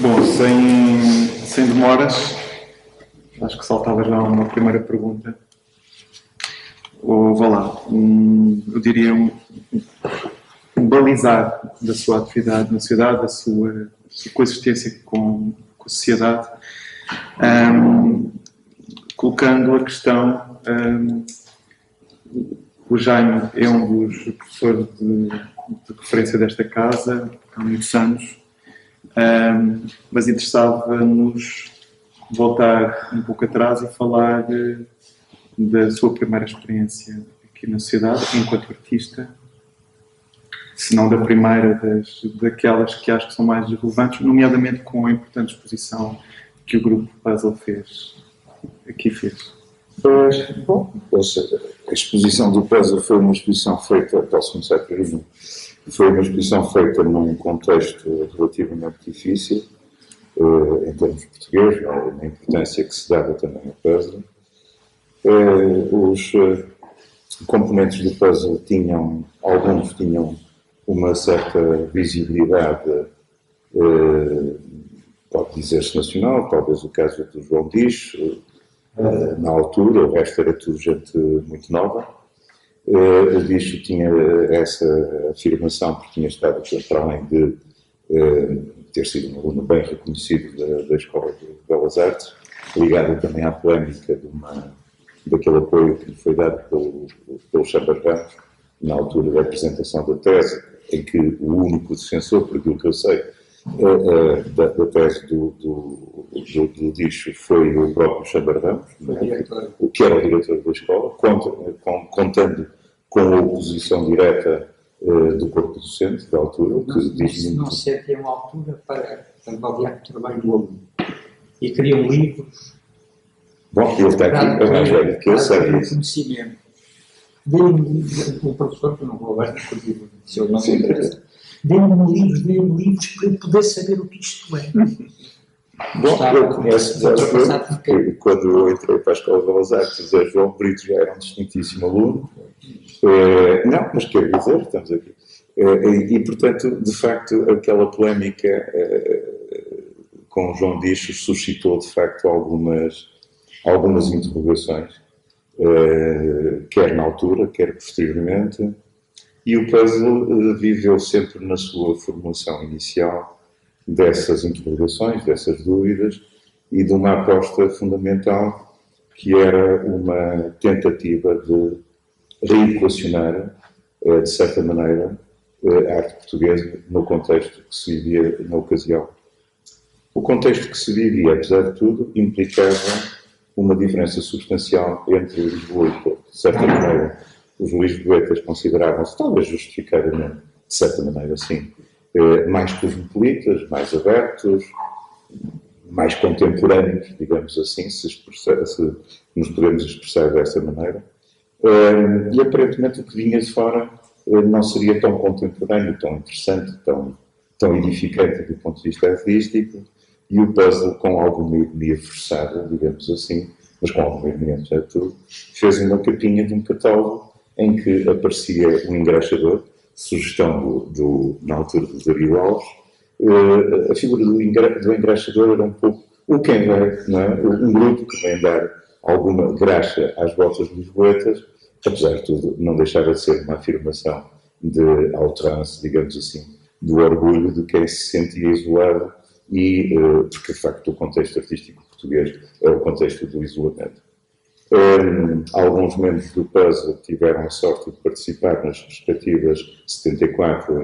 Bom, sem demoras, acho que saltava já uma primeira pergunta. Ou, vá lá, eu diria um balizar da sua atividade na sociedade, da sua coexistência com a sociedade, colocando a questão, o Jaime é um dos professores de referência desta casa há muitos anos, mas interessava-nos voltar um pouco atrás e falar da sua primeira experiência aqui na sociedade, enquanto artista, se não da primeira, daquelas que acho que são mais relevantes, nomeadamente com a importante exposição que o grupo Puzzle aqui fez. Bom, a exposição do Puzzle foi uma exposição feita, posso começar por aí, foi uma exposição feita num contexto relativamente difícil, em termos portugueses, na importância que se dava também ao puzzle. Os componentes do puzzle alguns tinham uma certa visibilidade, pode dizer-se nacional, talvez o caso do João Diz, na altura, o resto era tudo gente muito nova. O Dicho tinha essa afirmação porque tinha estado, para além de ter sido um aluno bem reconhecido da Escola de Belas Artes, ligado também à polémica daquele apoio que lhe foi dado pelo Chambas Ramos, na altura da apresentação da tese, em que o único defensor, por aquilo que eu sei, da tese do Dicho foi o próprio Chambas Ramos, o que era o diretor da escola, contando com a oposição direta do corpo docente, da altura. Não se tem uma altura para avaliar o trabalho do aluno. E criam livros. Bom, ele está aqui, é mais velho que eu sei isso. Conhecimento. Deem-me um professor, que eu não vou agora discutir se eu não me interessa. Deem-me livros para eu poder saber o que isto é. Bom, eu conheço quando eu entrei para a Escola de Belas Artes, o Zé João Brito já era um distintíssimo aluno. Não, mas quero dizer, estamos aqui. E, portanto, de facto, aquela polémica com o João Dicho suscitou, de facto, algumas interrogações, quer na altura, quer posteriormente, e o puzzle viveu sempre na sua formulação inicial dessas interrogações, dessas dúvidas, e de uma aposta fundamental que era uma tentativa de reequacionar, de certa maneira, a arte portuguesa no contexto que se vivia na ocasião. O contexto que se vivia, apesar de tudo, implicava uma diferença substancial entre Lisboa e Porto. De certa maneira, os lisboetas consideravam-se, talvez justificadamente, de certa maneira, sim, mais cosmopolitas, mais abertos, mais contemporâneos, digamos assim, se nos podemos expressar dessa maneira. E aparentemente o que vinha de fora não seria tão contemporâneo, tão interessante, tão edificante do ponto de vista artístico, e o puzzle, com alguma ironia forçada, digamos assim, mas com alguma ironia, apesar de tudo, fez uma capinha de um catálogo em que aparecia um engraxador, sugestão na altura do Dario Alves. A figura do engraxador era um pouco o quem vai, não é? Um grupo que vem dar alguma graxa às voltas lisboetas, apesar de tudo, não deixava de ser uma afirmação de outrance, digamos assim, do orgulho de quem se sentia isolado, porque de facto o contexto artístico português é o contexto do isolamento. Alguns membros do puzzle tiveram a sorte de participar nas respectivas 74,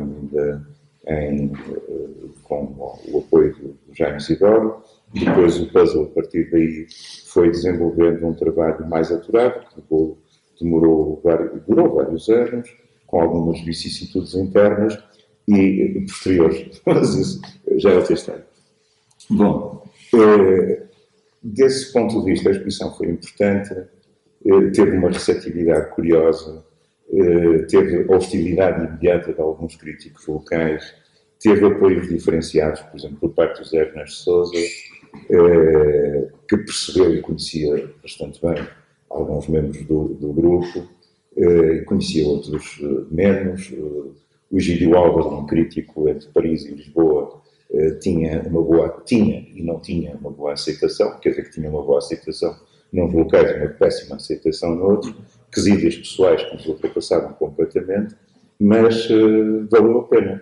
ainda com o apoio do Jaime Isidoro. Depois o puzzle, a partir daí, foi desenvolvendo um trabalho mais aturado, que durou vários anos, com algumas vicissitudes internas e posteriores. Mas isso já é outra história. Bom, desse ponto de vista, a exposição foi importante, teve uma receptividade curiosa, teve hostilidade imediata de alguns críticos locais, teve apoios diferenciados, por exemplo, por parte do José Ernesto Sousa, que percebeu e conhecia bastante bem alguns membros do grupo, conhecia outros menos. O Egídio Álvaro, um crítico entre Paris e Lisboa, tinha e não tinha uma boa aceitação, quer dizer que tinha uma boa aceitação nos locais e uma péssima aceitação noutros, quesíveis pessoais que nos ultrapassavam completamente, mas valeu a pena.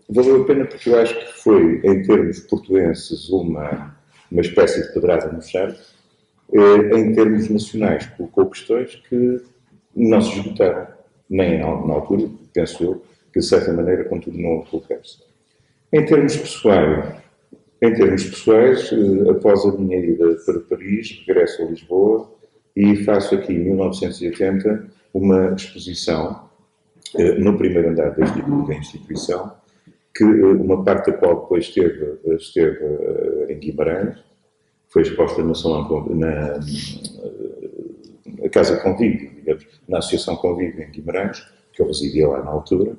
Valeu a pena porque eu acho que foi, em termos portuenses, uma espécie de pedrada no charco. Em termos nacionais, colocou questões que não se esgotaram, nem na altura, penso eu, que de certa maneira continuam a colocar-se. Em termos pessoais, após a minha ida para Paris, regresso a Lisboa e faço aqui, em 1980, uma exposição no primeiro andar da instituição, que uma parte da qual depois esteve em Guimarães, foi exposta na Casa Convívio, digamos, na Associação Convívio em Guimarães, que eu residia lá na altura.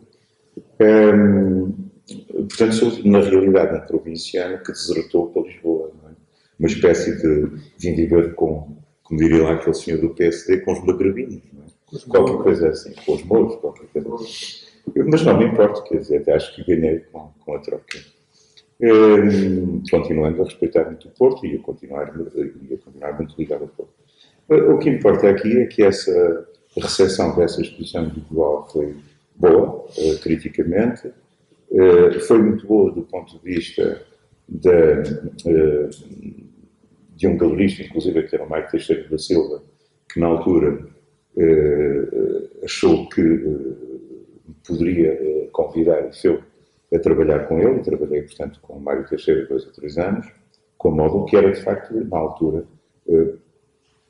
Portanto, sou, na realidade, um provinciano que desertou para Lisboa. Não é? Uma espécie de vim viver como diria lá aquele senhor do PSD, com os magrebinos. Não é? Qualquer coisa assim, com os mouros, qualquer coisa assim. Mas não me importa, quer dizer, até acho que ganhei com a troca. Continuando a respeitar muito o Porto e a continuar muito ligado ao Porto. O que importa aqui é que essa recepção dessa exposição individual foi boa, criticamente, foi muito boa do ponto de vista de um galerista, inclusive que era o Mário Teixeira da Silva, que na altura achou que poderia convidar o seu a trabalhar com ele, e trabalhei, portanto, com o Mário Teixeira 2 ou 3 anos, com o módulo que era, de facto, na altura,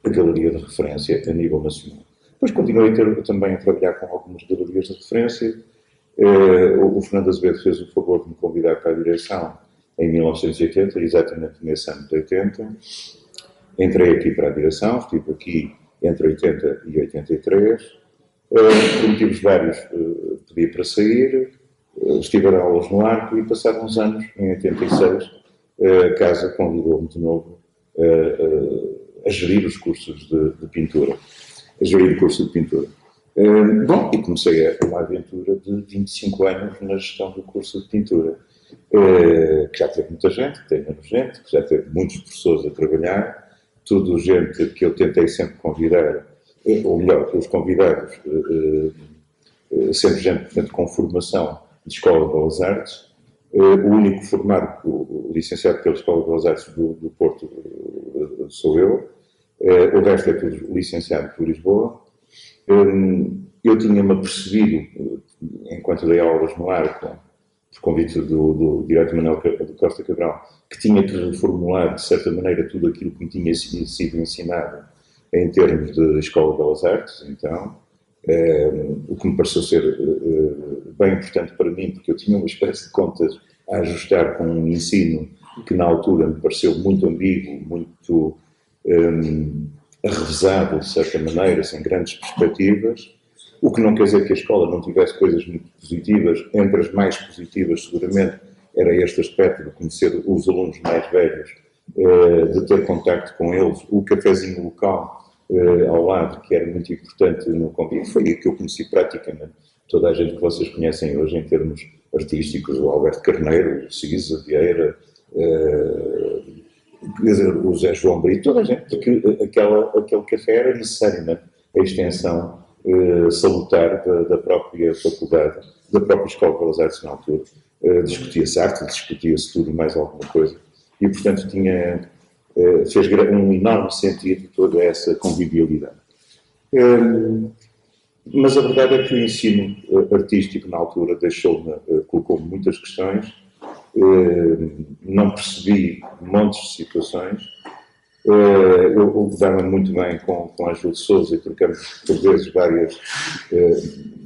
a galeria de referência a nível nacional. Depois continuei também a trabalhar com algumas galerias de referência. O Fernando Azevedo fez o favor de me convidar para a direção em 1980, exatamente nesse ano de 80. Entrei aqui para a direção, estive aqui entre 80 e 83. Por motivos vários, pedi para sair. Estive a dar aulas no Arco e, passados uns anos, em 86, a Casa convidou-me de novo a gerir os cursos de pintura. A gerir o curso de pintura. Bom, e comecei uma aventura de 25 anos na gestão do curso de pintura, que já teve muita gente, tem menos gente, que já teve muitos professores a trabalhar, tudo gente que eu tentei sempre convidar, ou melhor, os convidados, sempre gente, portanto, com formação de Escola de Belas Artes. O único formado, o licenciado pela Escola de Belas Artes do Porto sou eu. O resto é tudo licenciado por Lisboa. Eu tinha-me apercebido, enquanto dei aulas no Arco, por convite do diretor Manuel de Costa Cabral, que tinha que reformular, de certa maneira, tudo aquilo que me tinha sido ensinado em termos de Escola de Belas Artes. Então, o que me pareceu ser bem importante para mim, porque eu tinha uma espécie de contas a ajustar com um ensino que na altura me pareceu muito ambíguo, muito arrevesado, de certa maneira, sem grandes perspectivas, o que não quer dizer que a escola não tivesse coisas muito positivas. Entre as mais positivas, seguramente, era este aspecto de conhecer os alunos mais velhos, de ter contacto com eles, o cafezinho local ao lado, que era muito importante no convívio. Foi aí que eu conheci praticamente toda a gente que vocês conhecem hoje em termos artísticos, o Alberto Carneiro, o Cisa Vieira, o Zé João Brito, toda a gente, porque aquele café era necessariamente a extensão salutar da própria faculdade, da própria Escola de Belas Artes na altura. Discutia-se arte, discutia-se tudo e mais alguma coisa. E, portanto, fez um enorme sentido toda essa convivialidade. Mas a verdade é que o ensino artístico na altura colocou-me muitas questões, não percebi montes de situações. Eu dava muito bem com a Júlia Sousa e trocamos por vezes várias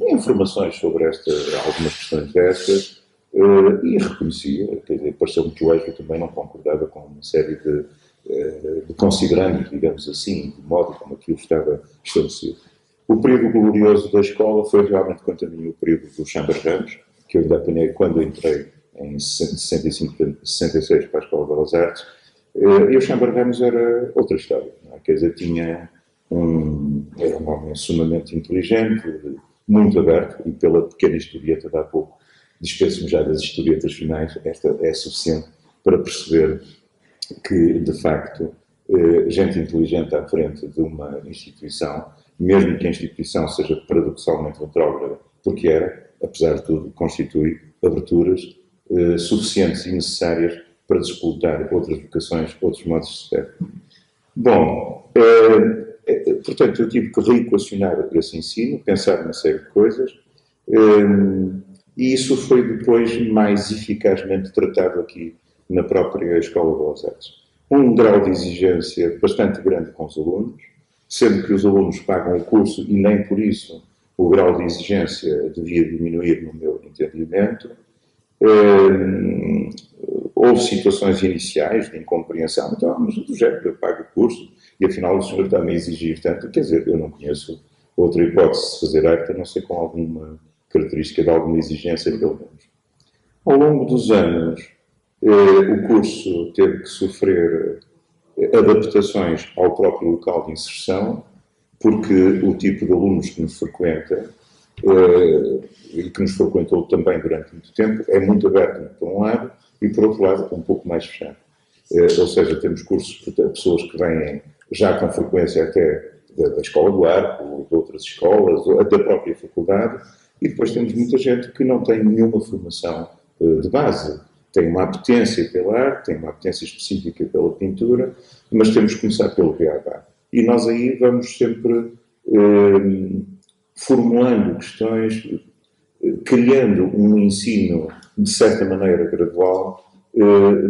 informações sobre algumas questões destas, e reconhecia, quer dizer, pareceu-me que o Ângelo também não concordava com uma série de considerandos, digamos assim, de modo como aquilo estava estabelecido. O período glorioso da escola foi realmente, quanto a mim, o período do Chamber Ramos, que eu ainda apanhei quando entrei em 66 para a Escola de Belas Artes, e o Chamber Ramos era outra história, não é? Quer dizer, era um homem sumamente inteligente, muito aberto, e pela pequena historieta de há pouco dispenso-me já das historietas finais, esta é suficiente para perceber que, de facto, gente inteligente à frente de uma instituição, mesmo que a instituição seja paradoxalmente retrógrada, porque era, apesar de tudo, constitui aberturas suficientes e necessárias para disputar outras vocações, outros modos de ser. Bom, portanto, eu tive que reequacionar esse ensino, pensar numa série de coisas, e isso foi depois mais eficazmente tratado aqui na própria Escola de Belas Artes. Um grau de exigência bastante grande com os alunos, sendo que os alunos pagam o curso e nem por isso o grau de exigência devia diminuir no meu entendimento. Houve situações iniciais de incompreensão, então, mas do género, eu pago o curso e afinal o senhor está-me a exigir tanto, quer dizer, eu não conheço outra hipótese de fazer arte, a não ser com alguma característica de alguma exigência, pelo menos. Ao longo dos anos, o curso teve que sofrer adaptações ao próprio local de inserção, porque o tipo de alunos que nos frequenta, e que nos frequentou também durante muito tempo, é muito aberto por um lado e, por outro lado, um pouco mais fechado. Ou seja, temos cursos para pessoas que vêm já com frequência até da Escola do Arco, de outras escolas, da própria faculdade, e depois temos muita gente que não tem nenhuma formação de base. Tem uma apetência pela arte, tem uma apetência específica pela pintura, mas temos que começar pelo beabá. E nós aí vamos sempre formulando questões, criando um ensino, de certa maneira, gradual,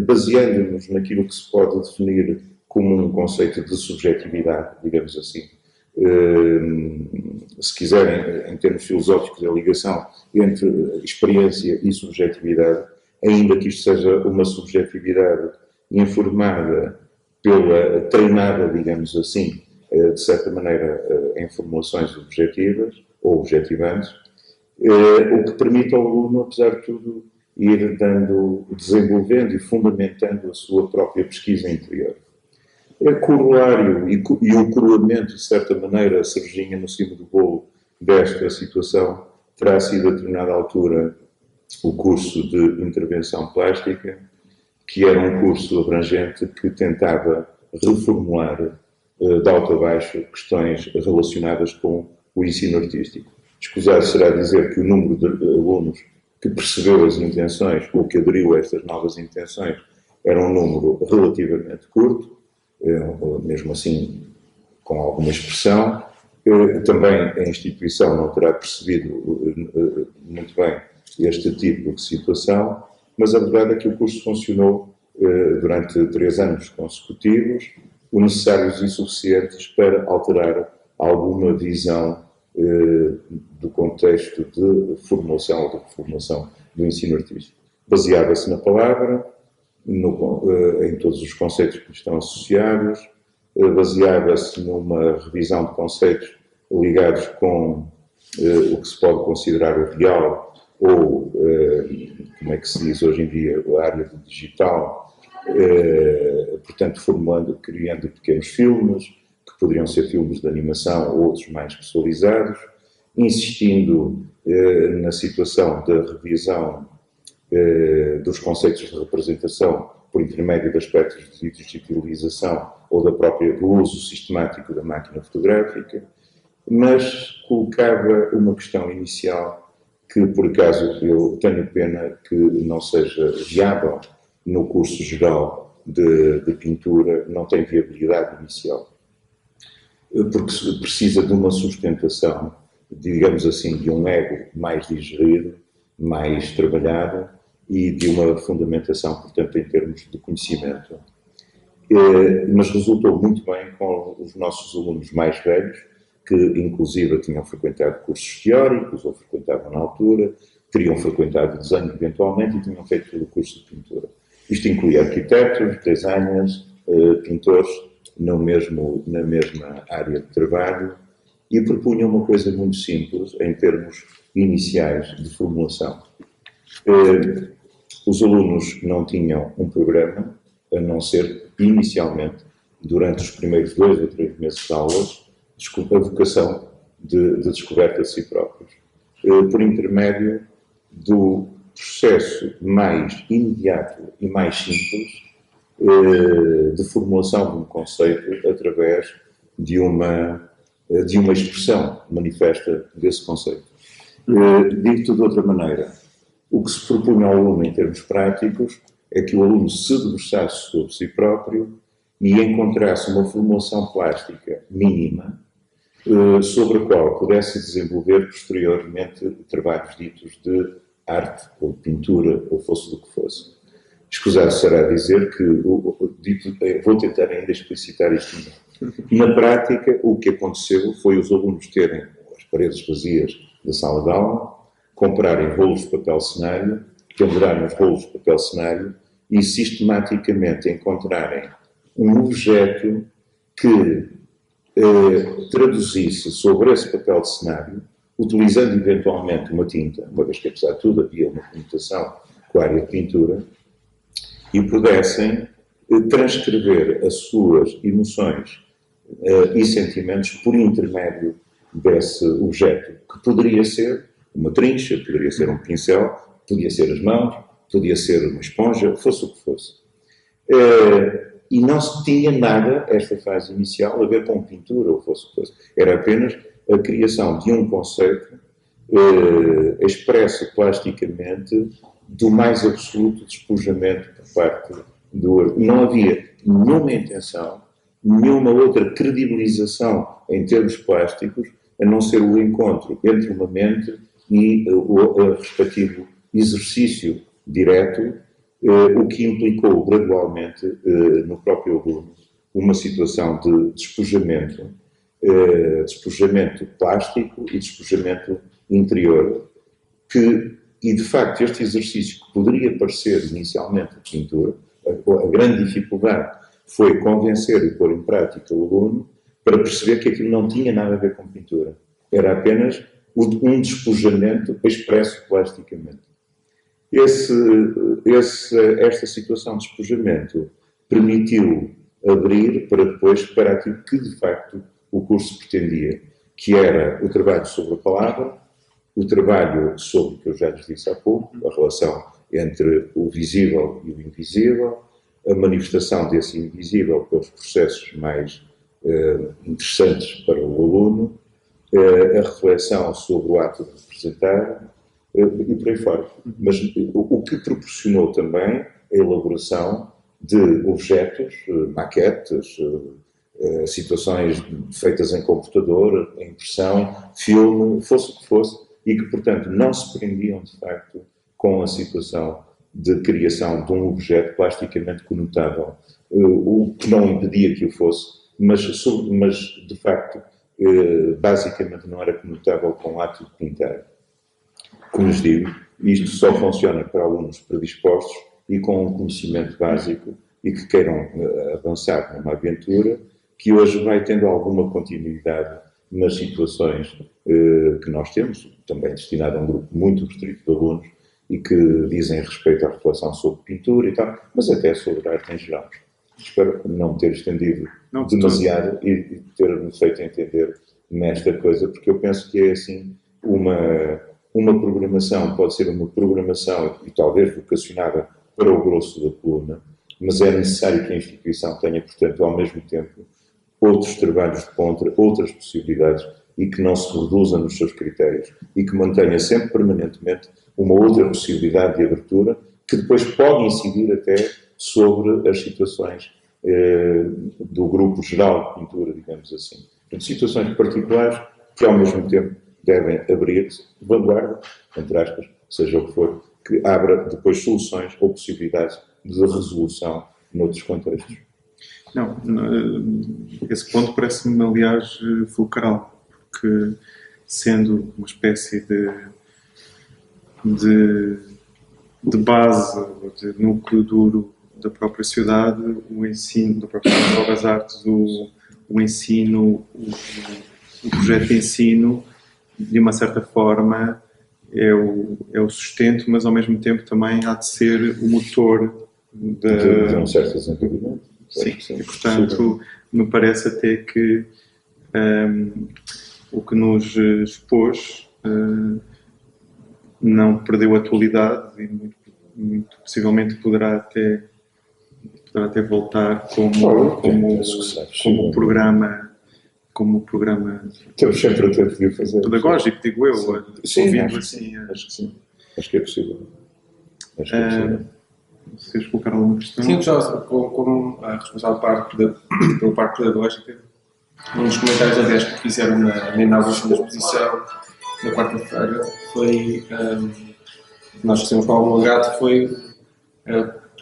baseando-nos naquilo que se pode definir como um conceito de subjetividade, digamos assim. Se quiserem, em termos filosóficos, a ligação entre experiência e subjetividade, ainda que isto seja uma subjetividade informada treinada, digamos assim, de certa maneira, em formulações objetivas ou objetivantes, o que permite ao aluno, apesar de tudo, ir desenvolvendo e fundamentando a sua própria pesquisa interior. O corolário e o coroamento, de certa maneira, a cerejinha no cimo do bolo desta situação, terá sido a determinada altura o curso de intervenção plástica, que era um curso abrangente que tentava reformular de alto a baixo questões relacionadas com o ensino artístico. Escusado será dizer que o número de alunos que percebeu as intenções ou que aderiu a estas novas intenções era um número relativamente curto, mesmo assim com alguma expressão. Também a instituição não terá percebido muito bem este tipo de situação, mas a verdade é que o curso funcionou durante 3 anos consecutivos, o necessários e suficientes para alterar alguma visão do contexto de formulação ou de reformulação do ensino artístico. Baseava-se na palavra, em todos os conceitos que estão associados, baseava-se numa revisão de conceitos ligados com o que se pode considerar o real ou, como é que se diz hoje em dia, a área do digital, portanto, criando pequenos filmes, que poderiam ser filmes de animação ou outros mais especializados, insistindo na situação da revisão dos conceitos de representação por intermédio de aspectos de digitalização ou do uso sistemático da máquina fotográfica, mas colocava uma questão inicial que, por acaso, eu tenho pena que não seja viável no curso geral de pintura, não tem viabilidade inicial, porque precisa de uma sustentação, digamos assim, de um ego mais digerido, mais trabalhado e de uma fundamentação, portanto, em termos de conhecimento. Mas resultou muito bem com os nossos alunos mais velhos, que inclusive tinham frequentado cursos teóricos ou frequentavam na altura, teriam frequentado desenho eventualmente e tinham feito todo o curso de pintura. Isto inclui arquitetos, designers, pintores na mesma área de trabalho e propunham uma coisa muito simples em termos iniciais de formulação. Os alunos não tinham um programa, a não ser inicialmente, durante os primeiros 2 ou 3 meses de aulas, a vocação de descoberta de si próprios, por intermédio do processo mais imediato e mais simples de formulação de um conceito através de uma expressão manifesta desse conceito. Dito de outra maneira, o que se propunha ao aluno em termos práticos é que o aluno se debruçasse sobre si próprio e encontrasse uma formulação plástica mínima sobre a qual pudesse desenvolver posteriormente trabalhos ditos de arte ou de pintura, ou fosse do que fosse. Escusado será dizer que, vou tentar ainda explicitar isto. Na prática, o que aconteceu foi os alunos terem as paredes vazias da sala de aula, comprarem rolos de papel cenário, pendurarem os rolos de papel cenário e sistematicamente encontrarem um objeto que traduzisse sobre esse papel de cenário, utilizando eventualmente uma tinta, uma vez que apesar de tudo havia uma conotação com a área de pintura, e pudessem transcrever as suas emoções e sentimentos por intermédio desse objeto, que poderia ser uma trincha, poderia ser um pincel, podia ser as mãos, podia ser uma esponja, fosse o que fosse. E não se tinha nada, esta fase inicial, a ver com pintura, ou fosse o que fosse. Era apenas a criação de um conceito expresso plasticamente do mais absoluto despojamento por parte do arte. Não havia nenhuma intenção, nenhuma outra credibilização em termos plásticos, a não ser o encontro entre uma mente e o respectivo exercício direto, o que implicou gradualmente no próprio aluno uma situação de despojamento plástico e despojamento interior, e de facto este exercício que poderia parecer inicialmente de pintura, a grande dificuldade foi convencer e pôr em prática o aluno para perceber que aquilo não tinha nada a ver com pintura, era apenas um despojamento expresso plasticamente. Esta situação de despojamento permitiu abrir para aquilo que de facto o curso pretendia, que era o trabalho sobre a palavra, o trabalho sobre o que eu já lhes disse há pouco, a relação entre o visível e o invisível, a manifestação desse invisível pelos processos mais interessantes para o aluno, a reflexão sobre o ato de representar e por aí fora. Mas o que proporcionou também a elaboração de objetos, maquetes, situações feitas em computador, em impressão, filme, fosse o que fosse, e que, portanto, não se prendiam, de facto, com a situação de criação de um objeto plasticamente conotável, o que não impedia que o fosse, mas de facto, basicamente não era conotável com o ato de pintar. Como lhes digo, isto só funciona para alunos predispostos e com um conhecimento básico e que queiram avançar numa aventura que hoje vai tendo alguma continuidade nas situações que nós temos, também destinado a um grupo muito restrito de alunos e que dizem respeito à reflexão sobre pintura e tal, mas até sobre arte em geral. Espero não me ter estendido demasiado e ter-me feito entender nesta coisa, porque eu penso que é assim uma programação, pode ser uma programação e talvez vocacionada para o grosso da coluna, mas é necessário que a instituição tenha, portanto, ao mesmo tempo, outros trabalhos de ponta, outras possibilidades e que não se reduza nos seus critérios e que mantenha sempre permanentemente uma outra possibilidade de abertura que depois pode incidir até sobre as situações do grupo geral de pintura, digamos assim. Portanto, situações particulares que ao mesmo tempo devem abrir-se, vanguarda, entre aspas, seja o que for, que abra depois soluções ou possibilidades de resolução noutros contextos. Não, esse ponto parece-me, aliás, fulcral, porque sendo uma espécie de base, de núcleo duro da própria sociedade, o ensino, da própria Escola das Artes, o ensino, o projeto de ensino, de uma certa forma, é o sustento, mas ao mesmo tempo também há de ser o motor de um certo desenvolvimento. Sim, e portanto, me parece até que o que nos expôs não perdeu atualidade e muito possivelmente poderá até voltar como programa Temos sempre a ter de fazer. pedagógico, digo eu, sim, ouvindo assim. Acho que sim. Acho que é possível. Acho que é possível. Vocês colocaram alguma questão? Sim, já como a responsável pela parte pedagógica, um dos comentários, aliás, que fizeram na inauguração da exposição, na quarta-feira, foi, nós fizemos com algum agrado, foi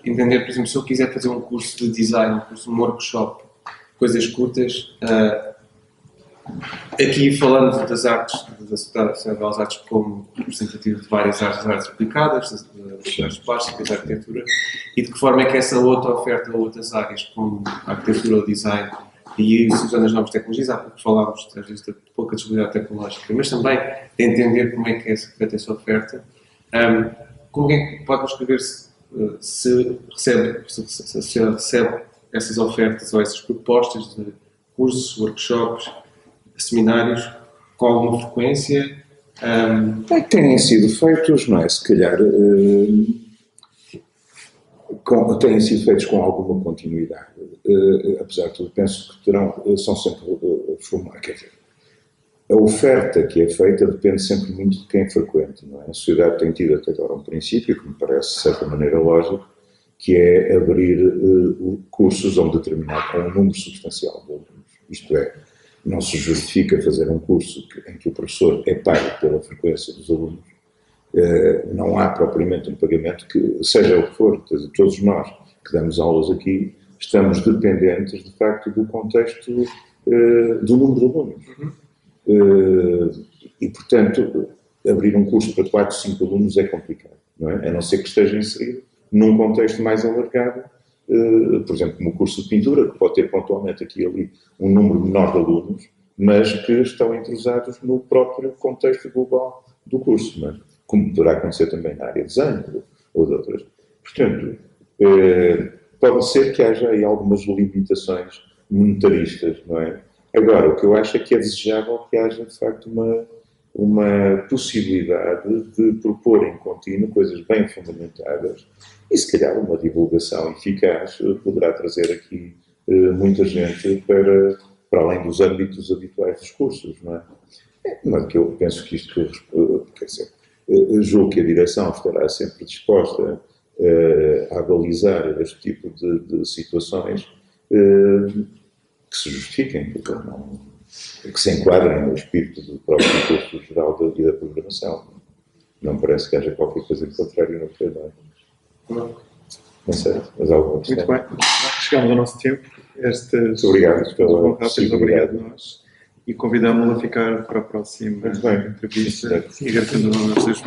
entender, por exemplo, se eu quiser fazer um curso de design, um curso de um workshop, coisas curtas, aqui falando das artes, da Sociedade Belas Artes como representativo de várias artes, as artes aplicadas, das artes plásticas, da arquitetura, e de que forma é que essa outra oferta a outras áreas, como a arquitetura ou design, e usando as novas tecnologias, há pouco falámos às vezes de pouca disponibilidade tecnológica, mas também de entender como é que é feita essa oferta. Como é que pode escrever se recebe essas ofertas ou essas propostas de cursos, workshops, seminários com alguma frequência? Têm sido feitos, não é? Se calhar têm sido feitos com alguma continuidade. Apesar de tudo, penso que são sempre quer dizer, a oferta que é feita depende sempre muito de quem frequenta, não é? A sociedade tem tido até agora um princípio, que me parece de certa maneira lógico, que é abrir cursos a um número substancial de alunos. Isto é, não se justifica fazer um curso em que o professor é pago pela frequência dos alunos. Não há propriamente um pagamento que, seja o que for, todos nós que damos aulas aqui, estamos dependentes, de facto, do contexto do número de alunos. E, portanto, abrir um curso para 4, 5 alunos é complicado, não é? A não ser que esteja inserido num contexto mais alargado, por exemplo, como o curso de pintura, que pode ter pontualmente aqui e ali um número menor de alunos, mas que estão entrosados no próprio contexto global do curso, não é? Como poderá acontecer também na área de design ou de outras. Portanto, pode ser que haja aí algumas limitações monetaristas, não é? Agora, o que eu acho é que é desejável que haja, de facto, uma possibilidade de propor em contínuo coisas bem fundamentadas e, se calhar, uma divulgação eficaz poderá trazer aqui muita gente para além dos âmbitos habituais dos cursos, não é? Mas que eu penso que isto, quer dizer, julgo que a direção estará sempre disposta a avalizar este tipo de situações que se justifiquem, que se enquadrem no espírito do próprio curso geral e da programação. Não parece que haja qualquer coisa de contrário no plenário. Não sei, mas alguma questão. Muito bem, chegamos ao nosso tempo. Muito obrigado pela possibilidade. Obrigado a nós. E convidamos-lo a ficar para a próxima entrevista. E agradecendo a vocês.